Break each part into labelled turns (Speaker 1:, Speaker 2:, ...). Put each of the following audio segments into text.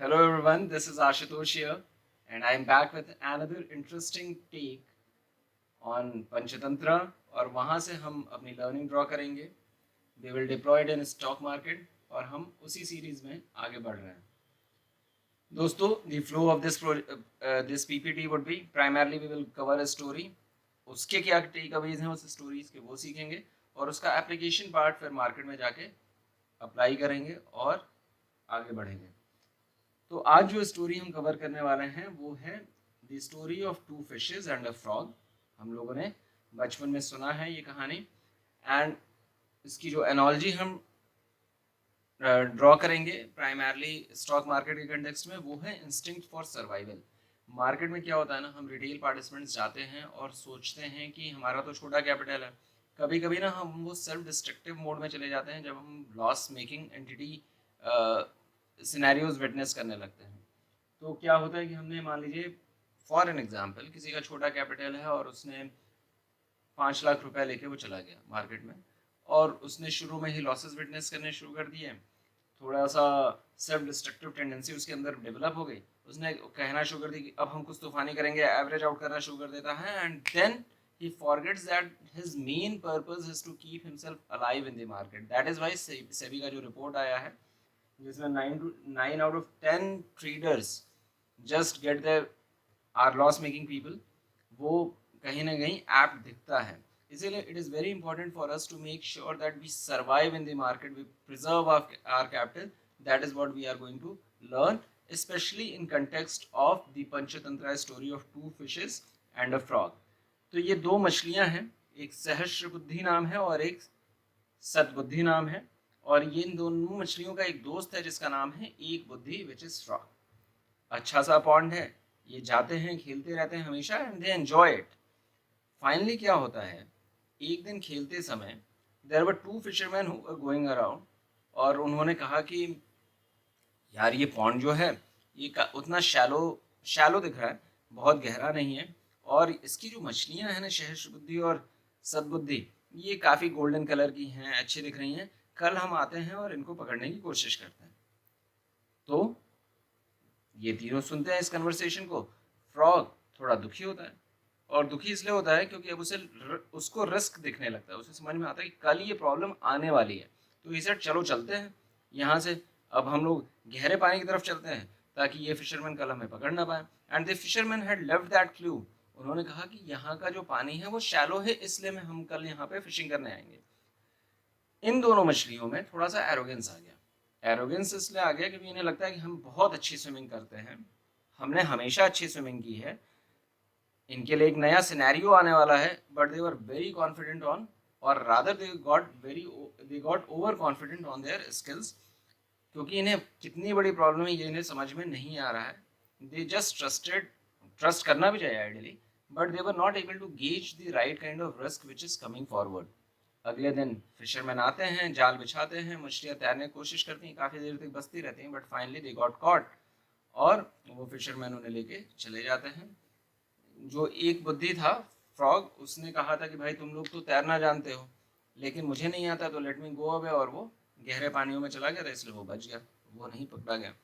Speaker 1: Hello everyone, this is Ashutosh here, and I'm back with another interesting take on Panchatantra और वहाँ से हम अपनी लर्निंग ड्रॉ करेंगे. We will deploy it in stock market और हम उसी सीरीज में आगे बढ़ रहे हैं. दोस्तों, the flow of this PPT would be primarily we will cover a story. उसके क्या टेकअवेज हैं उस स्टोरीज के वो सीखेंगे और उसका एप्लीकेशन पार्ट फिर मार्केट में जाके अप्लाई करेंगे और आगे बढ़ेंगे. तो आज जो स्टोरी हम कवर करने वाले हैं वो है the story of two fishes and a frog. हम लोगों ने बचपन में सुना है ये कहानी, एंड इसकी जो एनोलॉजी हम ड्रॉ करेंगे प्राइमरली स्टॉक मार्केट के कंटेक्स्ट में वो है इंस्टिंक्ट फॉर सर्वाइवल. मार्केट में क्या होता है ना, हम रिटेल पार्टिसिपेंट्स जाते हैं और सोचते हैं कि हमारा तो छोटा कैपिटल है. कभी कभी ना हम वो सेल्फ डिस्ट्रक्टिव मोड में चले जाते हैं जब हम loss making entity scenarios witness करने लगते हैं. तो क्या होता है कि हमने मान लीजिए फॉर एन एग्जांपल किसी का छोटा कैपिटल है और उसने 5 लाख रुपए लेके वो चला गया मार्केट में और उसने शुरू में ही लॉसेस विटनेस करने शुरू कर दिए. थोड़ा सा सेल्फ डिस्ट्रक्टिव टेंडेंसी उसके अंदर डेवलप हो गई. उसने कहना शुरू कर दी कि अब हम कुछ तूफानी करेंगे, एवरेज आउट करना शुरू कर देता है, and then he forgets that his main purpose is to keep himself alive in the market. That is why SEBI का जो रिपोर्ट आया है जिसमें 9 out of 10 traders just get the are loss making people, वो कहीं ना कहीं ऐप दिखता है. इसीलिए it is very important for us to make sure that we survive in the market, we preserve our capital. That is what we are going to learn, especially in context of the Panchatantra story of two fishes and a frog. तो ये दो मछलियां हैं, एक सहस्र बुद्धि नाम है और एक सतबुद्धि नाम है, और ये इन दोनों मछलियों का एक दोस्त है जिसका नाम है एक बुद्धि विच इज फ्रॉग. अच्छा सा पॉन्ड है, ये जाते हैं खेलते रहते हैं हमेशा and they enjoy it. Finally क्या होता है, एक दिन खेलते समय there were two fisherman who were going around, और उन्होंने कहा कि यार ये पॉन्ड जो है ये उतना शैलो शैलो दिख रहा है, बहुत गहरा नहीं है, और इसकी जो मछलियां हैं ना सहस्र बुद्धि और सद्बुद्धि, ये काफ़ी गोल्डन कलर की हैं, अच्छी दिख रही हैं. कल हम आते हैं और इनको पकड़ने की कोशिश करते हैं. तो ये तीनों सुनते हैं इस कन्वर्सेशन को. फ्रॉग थोड़ा दुखी होता है, और दुखी इसलिए होता है क्योंकि अब उसको रिस्क दिखने लगता है. उसे समझ में आता है कि कल ये प्रॉब्लम आने वाली है. तो इसे चलो चलते हैं यहाँ से, अब हम लोग गहरे पानी की तरफ चलते हैं ताकि ये फिशरमैन कल हमें पकड़ ना पाए. And the fisherman had left that clue. उन्होंने कहा कि यहाँ का जो पानी है वो शैलो है, इसलिए हम कल यहाँ पे फिशिंग करने आएंगे. इन दोनों मछलियों में थोड़ा सा एरोगेंस आ गया. एरोगेंस इसलिए आ गया क्योंकि इन्हें लगता है कि हम बहुत अच्छी स्विमिंग करते हैं, हमने हमेशा अच्छी स्विमिंग की है, इनके लिए एक नया सिनेरियो आने वाला है, but they were very confident on, और rather they got over confident on their skills, क्योंकि इन्हें कितनी बड़ी प्रॉब्लम है ये इन्हें समझ में नहीं आ रहा है. दे जस्ट ट्रस्ट करना भी चाहिए ideally, but they were not able to gauge the right kind of risk which is coming forward. अगले दिन फिशरमैन आते हैं, जाल बिछाते हैं, मछलियाँ तैरने की कोशिश करती हैं, काफ़ी देर तक बसती रहती हैं, but finally they got caught, और वो फिशरमैन उन्हें लेके चले जाते हैं. जो एक बुद्धि था फ्रॉग, उसने कहा था कि भाई तुम लोग तो तैरना जानते हो लेकिन मुझे नहीं आता, तो लेट मी गो अवे, और वो गहरे पानियों में चला गया था, इसलिए वो बच गया, वो नहीं पकड़ा गया.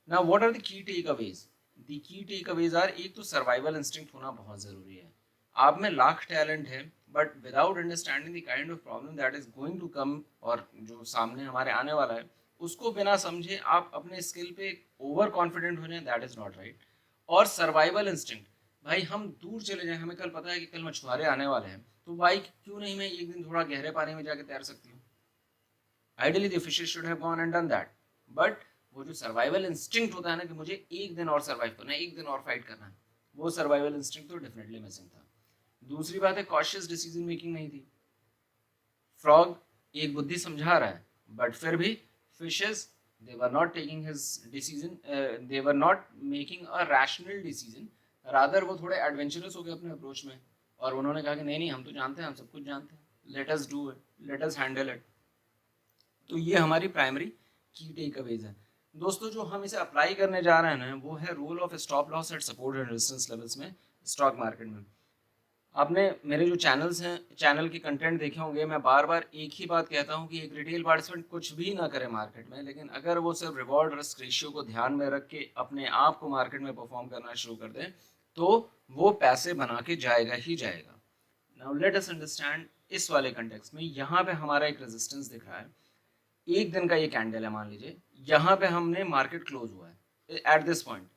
Speaker 1: Now what are the key takeaways? The key takeaways are, एक तो सर्वाइवल इंस्टिंक्ट होना बहुत ज़रूरी है. आप में लाख टैलेंट है, but without understanding the kind of problem that is going to come, और जो सामने हमारे आने वाला है उसको बिना समझे आप अपने स्किल पे ओवर कॉन्फिडेंट हो जाए, दैट इज़ नॉट राइट. और सर्वाइवल इंस्टिंक्ट, भाई हम दूर चले जाएं, हमें कल पता है कि कल मछुआरे आने वाले हैं, तो भाई क्यों नहीं मैं एक दिन थोड़ा गहरे पानी में जाके तैर सकती हूँ. Ideally the fishes should have gone and done that, but वो जो सर्वाइवल इंस्टिंक्ट होता है ना कि मुझे एक दिन और सर्वाइव करना है, एक दिन और फाइट करना है, वो सर्वाइवल इंस्टिंक्ट तो डेफिनेटली मिसिंग था. दूसरी बात है कॉशियस डिसीजन मेकिंग नहीं थी. फ्रॉग एक बुद्धि समझा रहा है, बट फिर भी fishes they were not taking his decision, they were not making a rational decision, rather वो थोड़े एडवेंचरस हो गए अपने अप्रोच में, और उन्होंने कहा कि नहीं नहीं हम तो जानते हैं, हम सब कुछ जानते हैं, let us do it, let us handle it. तो ये हमारी प्राइमरी की टेक अवेज है. दोस्तों, जो हम इसे अप्लाई करने जा रहे हैं ना वो है role of stop loss at support and resistance levels में स्टॉक मार्केट में. आपने मेरे जो चैनल्स हैं, चैनल के कंटेंट देखे होंगे, मैं बार बार एक ही बात कहता हूँ कि एक रिटेल पार्टिसिपेंट कुछ भी ना करे मार्केट में, लेकिन अगर वो सिर्फ रिवॉर्ड रिस्क रेशियो को ध्यान में रख के अपने आप को मार्केट में परफॉर्म करना शुरू कर दे, तो वो पैसे बना के जाएगा ही जाएगा। नाउ लेट अस अंडरस्टैंड इस वाले कंटेक्स्ट में, यहाँ पे हमारा एक रेजिस्टेंस दिख रहा है, एक दिन का ये कैंडल है मान लीजिए, यहाँ पे हमने मार्केट क्लोज हुआ है at this point.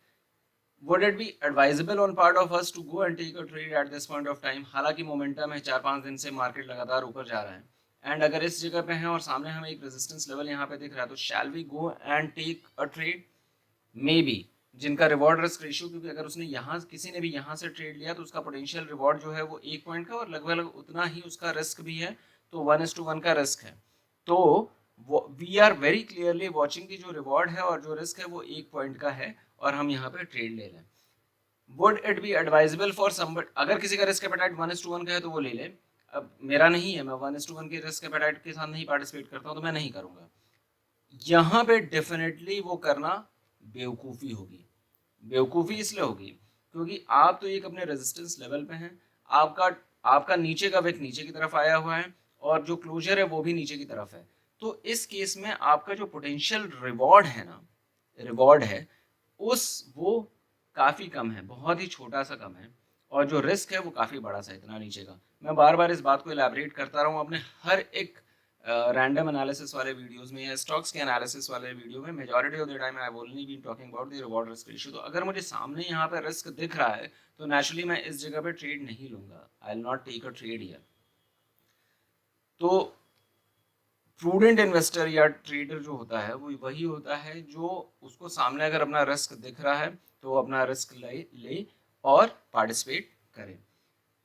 Speaker 1: Would it be advisable on part of us to go and take a trade at this point of time? हालांकि मोमेंटम है, 4-5 दिन से मार्केट लगातार ऊपर जा रहा है, एंड अगर इस जगह पे है और सामने हमें एक रेजिस्टेंस लेवल यहाँ पे दिख रहा है, तो shall we go and take a trade? Maybe, जिनका रिवॉर्ड रिस्क रेशियो, क्योंकि अगर उसने यहाँ, किसी ने भी यहाँ से ट्रेड लिया तो उसका पोटेंशियल रिवॉर्ड जो है वो 1 पॉइंट का, और लगभग उतना ही उसका रिस्क भी है, तो 1:1 का रिस्क है। तो we are very clearly watching की जो रिवॉर्ड है और जो रिस्क है वो 1 पॉइंट का है, और हम यहाँ पे ट्रेड ले लें। Would it be advisable for somebody, अगर किसी का रिस्क एपेटाइट 1:1 का है तो वो ले ले। अब मेरा नहीं है, मैं 1:1 के रिस्क एपेटाइट के साथ नहीं पार्टिसिपेट करता हूँ, तो मैं नहीं करूँगा। यहाँ पे डेफिनेटली वो करना बेवकूफ़ी होगी। बेवकूफ़ी इसलिए होगी क्योंकि आप तो एक अपने रेजिस्टेंस लेवल पे हैं, आपका आपका नीचे का विक नीचे की तरफ आया हुआ है, और जो क्लोजर है वो भी नीचे की तरफ है। तो इस केस में आपका जो पोटेंशियल रिवॉर्ड है ना, रिवॉर्ड है, उस वो काफ़ी कम है, बहुत ही छोटा सा कम है, और जो रिस्क है वो काफ़ी बड़ा सा, इतना नीचे का। मैं बार बार इस बात को इलेबरेट करता रहा हूँ अपने हर एक रैंडम एनालिसिस वाले वीडियोस में या स्टॉक्स के एनालिसिस वाले वीडियो में। Majority of the time I have only been talking about the reward risk ratio. तो अगर मुझे सामने यहाँ पे रिस्क दिख रहा है तो नेचुरली मैं इस जगह पे ट्रेड नहीं लूंगा, I will not take a trade here. तो प्रूडेंट इन्वेस्टर या ट्रेडर जो होता है वो वही होता है जो उसको सामने अगर अपना रिस्क दिख रहा है तो वो अपना रिस्क ले और पार्टिसिपेट करे।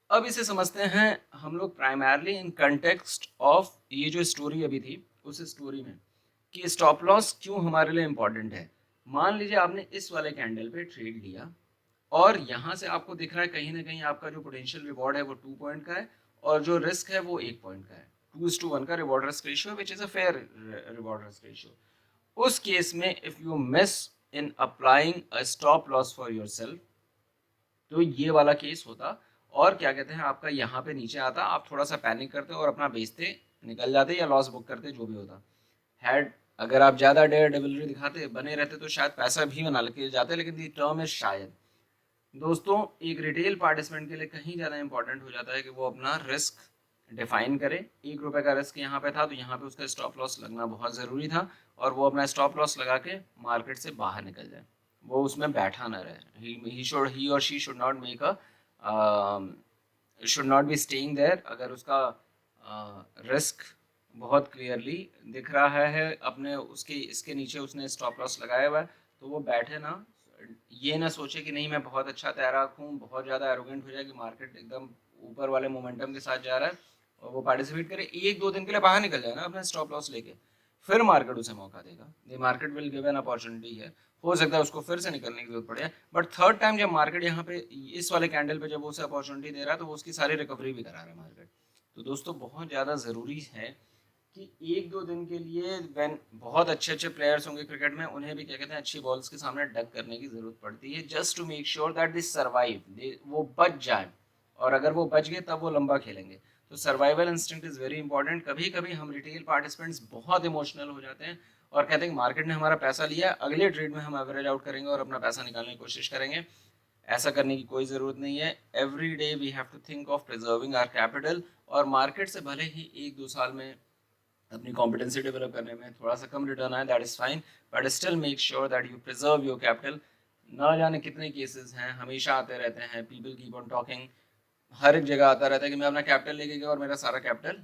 Speaker 1: अब इसे समझते हैं हम लोग प्राइमरली इन कंटेक्स्ट ऑफ ये जो स्टोरी अभी थी, उस स्टोरी में कि स्टॉप लॉस क्यों हमारे लिए इंपॉर्टेंट है। मान लीजिए आपने इस वाले कैंडल पे ट्रेड लिया, और यहाँ से आपको दिख रहा है कहीं ना कहीं आपका जो पोटेंशियल रिवॉर्ड है वो 2 पॉइंट का है, और जो रिस्क है वो 1 पॉइंट का है। 2:1 का reward risk ratio, which is a fair reward risk ratio. उस केस में if you miss in applying a stop loss for yourself, तो ये वाला केस होता, और क्या कहते हैं, आपका यहाँ पे नीचे आता, आप थोड़ा सा पैनिक करते और अपना बेचते निकल जाते या लॉस बुक करते, जो भी होता। हैड अगर आप ज़्यादा डेयर डेविलरी दिखाते बने रहते तो शायद पैसा भी बना लेके जाते, लेकिन दी टर्म इज शायद। दोस्तों, एक रिटेल पार्टिसिपेंट के लिए कहीं ज़्यादा इंपॉर्टेंट हो जाता है कि वो अपना रिस्क डिफाइन करे। 1 रुपये का रिस्क यहाँ पे था, तो यहाँ पे उसका स्टॉप लॉस लगना बहुत ज़रूरी था, और वो अपना स्टॉप लॉस लगा के मार्केट से बाहर निकल जाए, वो उसमें बैठा ना रहे। ही और she should not make a should not be staying there. अगर उसका रिस्क बहुत क्लियरली दिख रहा है अपने, उसके इसके नीचे उसने स्टॉप लॉस लगाया हुआ है, तो वो बैठे ना, ये ना सोचे कि नहीं मैं बहुत अच्छा तैराक हूँ, बहुत ज़्यादा एरोगेंट हो जाए कि मार्केट एकदम ऊपर वाले मोमेंटम के साथ जा रहा है, और वो पार्टिसिपेट करे, 1-2 दिन के लिए बाहर निकल जाए ना अपना स्टॉप लॉस लेके, फिर मार्केट उसे मौका देगा। The market will give an opportunity है, हो सकता है उसको फिर से निकलने की जरूरत पड़े, बट थर्ड टाइम जब मार्केट यहाँ पे इस वाले कैंडल पे जब वो उसे अपॉर्चुनिटी दे रहा है, तो वो उसकी सारी रिकवरी भी करा रहा है मार्केट। तो दोस्तों, बहुत ज़्यादा ज़रूरी है कि 1-2 दिन के लिए, व्हेन बहुत अच्छे अच्छे प्लेयर्स होंगे क्रिकेट में, उन्हें भी क्या कहते हैं अच्छी बॉल्स के सामने डक करने की जरूरत पड़ती है, just to make sure that they survive, वो बच जाए, और अगर वो बच गए तब वो लंबा खेलेंगे। तो survival instinct is very important. कभी कभी हम रिटेल पार्टिसिपेंट्स बहुत इमोशनल हो जाते हैं और कहते हैं कि मार्केट ने हमारा पैसा लिया, अगले ट्रेड में हम एवरेज आउट करेंगे और अपना पैसा निकालने की कोशिश करेंगे। ऐसा करने की कोई ज़रूरत नहीं है। Every day we have to think of preserving our capital, और मार्केट से भले ही 1-2 साल में अपनी कॉम्पिटेंसी डेवलप करने में थोड़ा सा कम रिटर्न आए, that is fine, but still make sure that you preserve your capital. ना जाने कितने केसेस हैं, हमेशा आते रहते हैं, पीपल कीप ऑन टॉकिंग, हर एक जगह आता रहता है कि मैं अपना कैपिटल लेके गया और मेरा सारा कैपिटल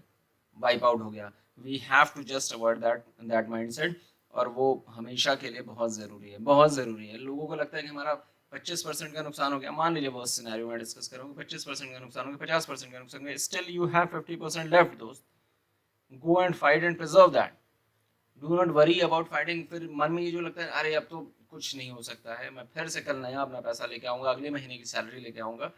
Speaker 1: वाइप आउट हो गया। We have to just avoid that mindset, और वो हमेशा के लिए बहुत ज़रूरी है, बहुत ज़रूरी है। लोगों को लगता है कि हमारा 25% का नुकसान हो गया, मान लीजिए वर्स्ट सिनेरियो में डिस्कस करूँगा, 25% का नुकसान हो गया, 50% का नुकसान हो गया, स्टिल यू हैव 50% लेफ्ट दोस्त। Go and fight and preserve that, do not worry about fighting. फिर मन में ये जो लगता है अरे अब तो कुछ नहीं हो सकता है, मैं फिर से कल नया अपना पैसा लेके आऊँगा, अगले महीने की सैलरी लेके आऊँगा,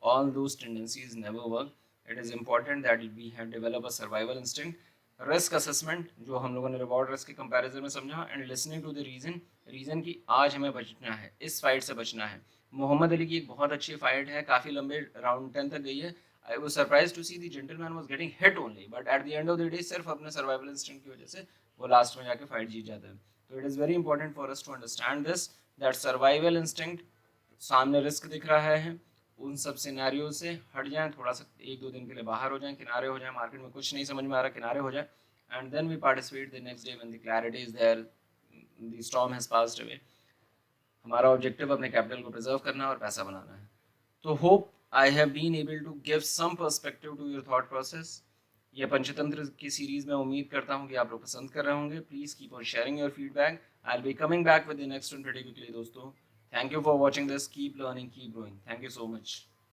Speaker 1: all those tendencies never work. It is important that we have developed a survival instinct. Risk assessment जो हम लोगों ने रिवॉर्ड रिस्क के कंपैरिजन में समझा, and listening to the reason की आज हमें बचना है, इस फाइट से बचना है। मोहम्मद अली की एक बहुत अच्छी फाइट है, काफ़ी लंबे राउंड 10 तक गई है। I was surprised to see the gentleman was getting hit only, but at the end of the day सिर्फ अपने survival instinct की वजह से वो लास्ट में जाके फाइट जीत जाता है. तो it is very important for us to understand this, that survival instinct, सामने रिस्क दिख रहा है, उन सब सिनेरियो से हट जाएं, थोड़ा सा 1-2 दिन के लिए बाहर हो जाएं, किनारे हो जाएं, मार्केट में कुछ नहीं समझ में आ रहा, किनारे हो जाएं, and then we participate the next day when the clarity is there, the storm has passed away. हमारा ऑब्जेक्टिव अपने कैपिटल को प्रिजर्व करना है और पैसा बनाना है. तो hope I have been able to give some perspective to your thought process. ये पंचतंत्र की सीरीज में उम्मीद करता हूँ कि आप लोग पसंद कर रहे होंगे. Please keep on sharing your feedback. I will be coming back with the next one pretty quickly दोस्तों. Thank you for watching this. Keep learning, keep growing. Thank you so much.